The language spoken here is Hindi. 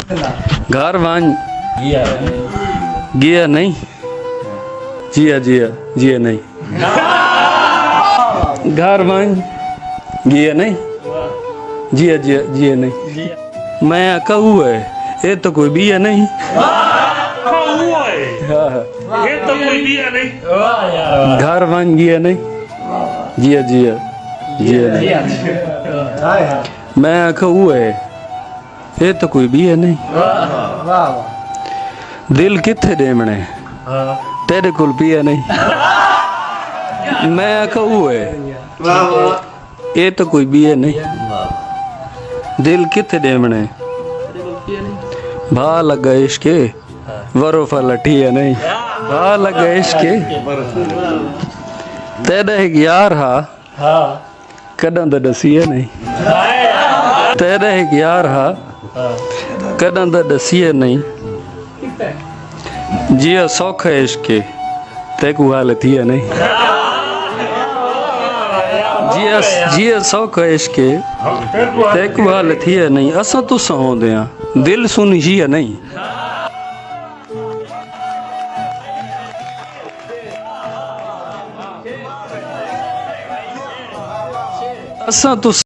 घर वांग गिया नहीं, जिया जिया जिया नहीं। घर वांग गिया नहीं, जिया जिया जिया नहीं। मैं कहू है ये तो कोई बिया नहीं। ये तो कोई बिया नहीं। घर वांग गिया नहीं, जिया जिया जिया नहीं। मैं कहू है ये तो कोई बिया नहीं। दिल किथे देमने तेरे कोल पिया नहीं। मैं कहू है ये तो कोई बिया नहीं। दिल किथे देमने भा लगा इश्के वरोफा लठिया नहीं। भा लगा इश्के तेरा एक यार हा कदम तो दसिया नहीं। तेरा एक यार हा कदम तो दसिया नहीं। जिया सौखा इश्के तेकू हाल थिया नहीं। जिया जिया सौखा इश्के तेकू हाल थिया नहीं। असा तुसा होंदे आ दिल सुन जिया नहीं। असा तुस